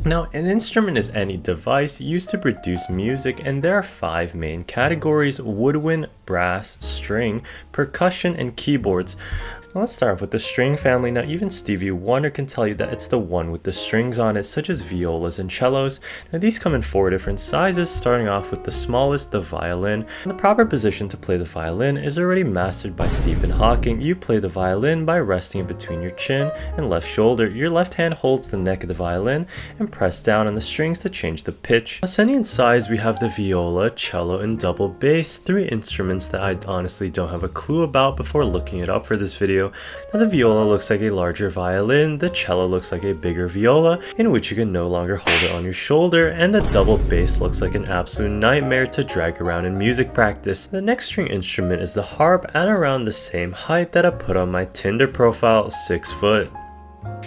Now, an instrument is any device used to produce music, and there are 5 main categories: woodwind, brass, string, percussion, and keyboards. Now, let's start off with the string family. Now, even Stevie Wonder can tell you that it's the one with the strings on it, such as violas and cellos. Now, these come in 4 different sizes, starting off with the smallest, the violin. And the proper position to play the violin is already mastered by Stephen Hawking. You play the violin by resting it between your chin and left shoulder. Your left hand holds the neck of the violin and press down on the strings to change the pitch. Ascending in size, we have the viola, cello, and double bass, 3 instruments that I honestly don't have a clue about before looking it up for this video. Now, the viola looks like a larger violin, the cello looks like a bigger viola, in which you can no longer hold it on your shoulder, and the double bass looks like an absolute nightmare to drag around in music practice. The next string instrument is the harp, at around the same height that I put on my Tinder profile, 6 foot.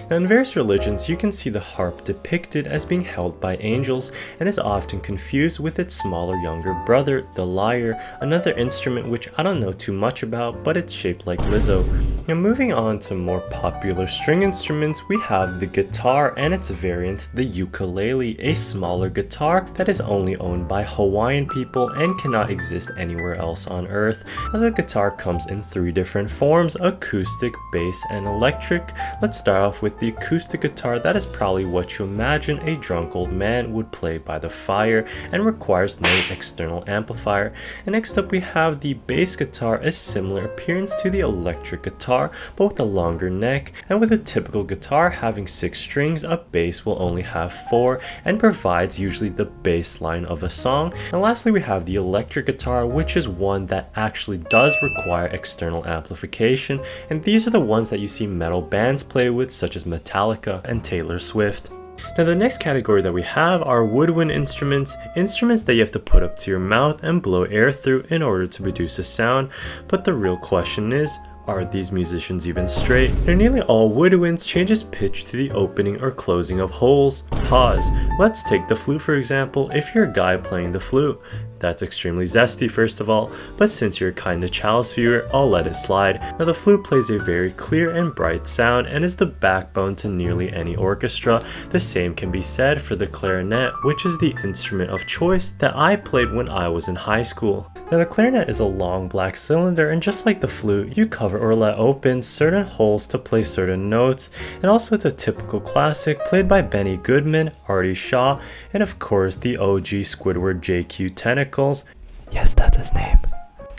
Now, in various religions, you can see the harp depicted as being held by angels and is often confused with its smaller younger brother, the lyre, another instrument which I don't know too much about, but it's shaped like Lizzo. Now, moving on to more popular string instruments, we have the guitar and its variant, the ukulele, a smaller guitar that is only owned by Hawaiian people and cannot exist anywhere else on earth. Now, the guitar comes in 3 different forms: acoustic, bass, and electric. Let's start off with the acoustic guitar. That is probably what you imagine a drunk old man would play by the fire and requires no external amplifier. And next up we have the bass guitar, a similar appearance to the electric guitar, but with a longer neck, and with a typical guitar having 6 strings, a bass will only have 4 and provides usually the bass line of a song. And lastly we have the electric guitar, which is one that actually does require external amplification, and these are the ones that you see metal bands play with, such as Metallica and Taylor Swift. Now, the next category that we have are woodwind instruments, instruments that you have to put up to your mouth and blow air through in order to produce a sound. But the real question is, are these musicians even straight? Now, nearly all woodwinds changes pitch to the opening or closing of holes. Pause. Let's take the flute for example. If you're a guy playing the flute, that's extremely zesty first of all, but since you're kind of chalice viewer, I'll let it slide. Now, the flute plays a very clear and bright sound and is the backbone to nearly any orchestra. The same can be said for the clarinet, which is the instrument of choice that I played when I was in high school. Now, the clarinet is a long black cylinder, and just like the flute, you cover or let open certain holes to play certain notes, and also it's a typical classic played by Benny Goodman, Artie Shaw, and of course the OG Squidward JQ Tentacles. Yes, that's his name.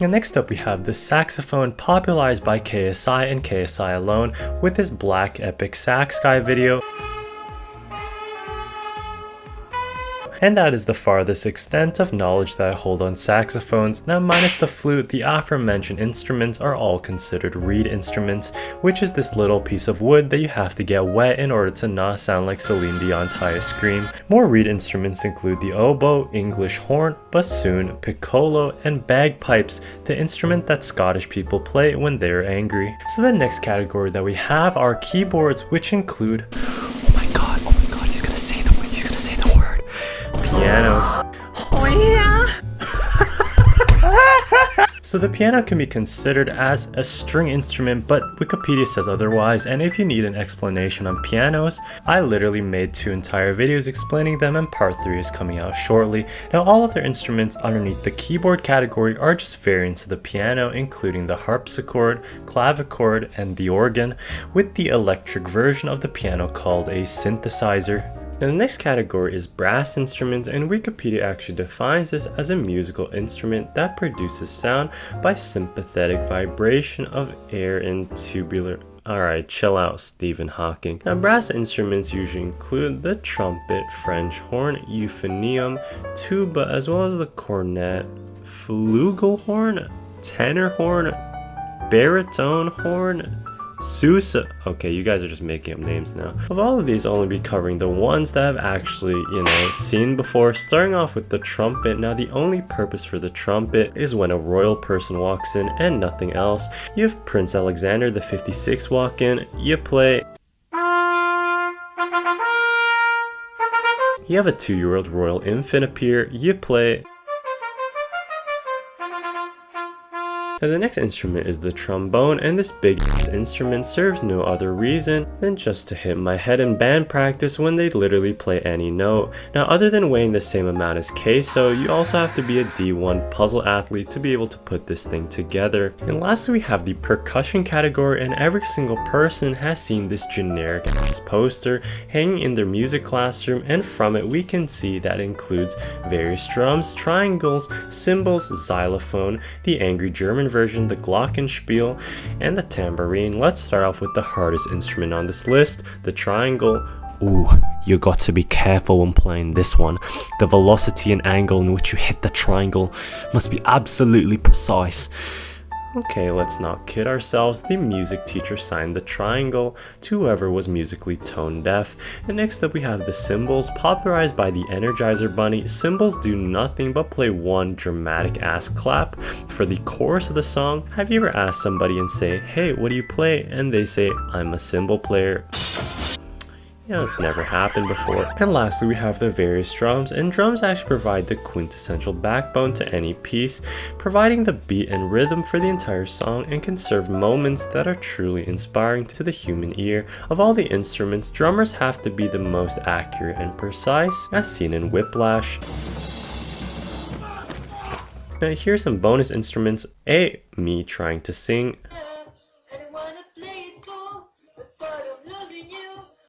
And next up we have the saxophone, popularized by KSI and KSI alone with his Black Epic Sax Guy video. And that is the farthest extent of knowledge that I hold on saxophones. Now, minus the flute, the aforementioned instruments are all considered reed instruments, which is this little piece of wood that you have to get wet in order to not sound like Celine Dion's highest scream. More reed instruments include the oboe, English horn, bassoon, piccolo, and bagpipes, the instrument that Scottish people play when they're angry. So the next category that we have are keyboards, which include, oh my god, he's gonna say the word. Pianos. Oh yeah! So the piano can be considered as a string instrument, but Wikipedia says otherwise, and if you need an explanation on pianos, I literally made 2 entire videos explaining them, and part 3 is coming out shortly. Now, all other instruments underneath the keyboard category are just variants of the piano, including the harpsichord, clavichord, and the organ, with the electric version of the piano called a synthesizer. Now, the next category is brass instruments, and Wikipedia actually defines this as a musical instrument that produces sound by sympathetic vibration of air in tubular. Alright, chill out, Stephen Hawking. Now, brass instruments usually include the trumpet, French horn, euphonium, tuba, as well as the cornet, flugelhorn, tenor horn, baritone horn, Sousa. Okay, you guys are just making up names now. Of all of these, I'll only be covering the ones that I've actually, seen before. Starting off with the trumpet. Now, the only purpose for the trumpet is when a royal person walks in and nothing else. You have Prince Alexander the 56 walk in, you play. You have a 2-year-old royal infant appear, you play. Now the next instrument is the trombone, and this big instrument serves no other reason than just to hit my head in band practice when they literally play any note. Now other than weighing the same amount as queso, you also have to be a D1 puzzle athlete to be able to put this thing together. And lastly we have the percussion category, and every single person has seen this generic poster hanging in their music classroom, and from it we can see that it includes various drums, triangles, cymbals, xylophone, the angry German version, the glockenspiel, and the tambourine. Let's start off with the hardest instrument on this list, the triangle. Ooh, you got to be careful when playing this one. The velocity and angle in which you hit the triangle must be absolutely precise. Okay, let's not kid ourselves. The music teacher signed the triangle to whoever was musically tone deaf. And next up we have the cymbals, popularized by the Energizer Bunny. Cymbals do nothing but play one dramatic ass clap for the chorus of the song. Have you ever asked somebody and say, hey, what do you play? And they say, I'm a cymbal player. Yeah, it's never happened before. And lastly, we have the various drums, and drums actually provide the quintessential backbone to any piece, providing the beat and rhythm for the entire song, and can serve moments that are truly inspiring to the human ear. Of all the instruments, drummers have to be the most accurate and precise, as seen in Whiplash. Now here's some bonus instruments. Me trying to sing.